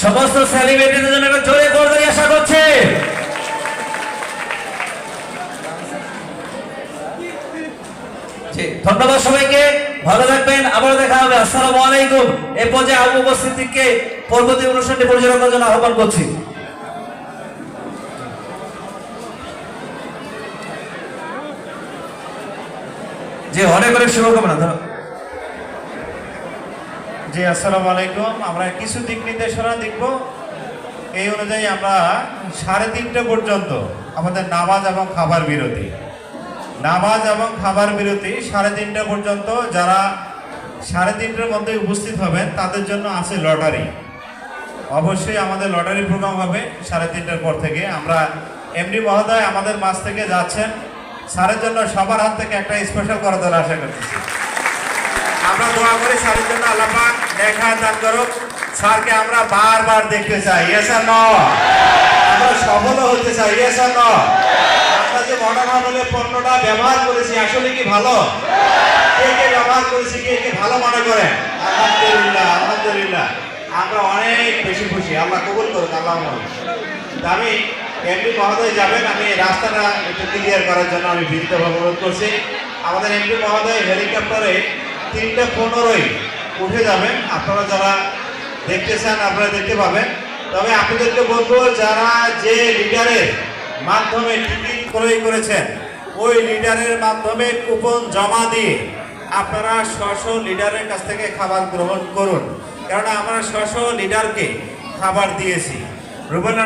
সমস্ত সেলিব্রিটিদের জন্য একটা জোরে করতালি আশা করছে। ধন্যবাদ সবাইকে, ভালো থাকবেন, আবারও দেখা হবে। আসসালামু আলাইকুম। এই পর্যায়ে আবু উপস্থিতিকে পরবর্তী অনুষ্ঠানটি পরিচালনার জন্য আহ্বান করছি। জি, অনেক অনেক শুভকামনা। জি, আসসালামু আলাইকুম। আমরা কিছু দিক নির্দেশনা দেখব। এই অনুযায়ী আমরা 3:30 পর্যন্ত আমাদের নামাজ এবং খাবার বিরতি, 3:30 পর্যন্ত যারা 3:30টার মধ্যে উপস্থিত হবেন তাদের জন্য আছে লটারি। অবশ্যই আমাদের লটারি প্রোগ্রাম হবে 3:30টার পর থেকে। আমরা এমডি মহোদয় আমাদের মাঝ থেকে যাচ্ছেন, স্যারের জন্য সবার হাত থেকে একটা স্পেশাল করা দল আশা করতেছি। আমরা দোয়া করি স্যারের জন্য আল্লাহ পাক নেক দান করুক। স্যারকে আমরা বারবার দেখতে চাই, ইয়েস আর নো? আমরা সফল হতে চাই, ইয়েস আর নো? আমরা যে মডার্ন আমলের পণ্যটা ব্যবহার করেছি আসলে কি ভালো? কে কে ব্যবহার করেছি, কে কে ভালো মনে করেন? আলহামদুলিল্লাহ, আলহামদুলিল্লাহ। আমরা অনেক বেশি খুশি, আল্লাহ কবুল করুন। আল্লাহ আমি এমপি মহোদয় যাবেন, আমি রাস্তাটা একটু ক্লিয়ার করার জন্য আমি বিনীতভাবে অনুরোধ করছি। আমাদের এমপি মহোদয় হেলিকপ্টারে 3:15 উঠে যাবেন। আপনারা যারা দেখতে চান আপনারা দেখতে পাবেন। তবে আপনাদেরকে বলবো, যারা যে লিডারের মাধ্যমে টিকিট ক্রয় করেছেন ওই লিডারের মাধ্যমে কুপন জমা দিয়ে আপনারা স্ব লিডারের কাছ থেকে খাবার গ্রহণ করুন, কেননা আমরা স্ব লিডারকে খাবার দিয়েছি। রুবেল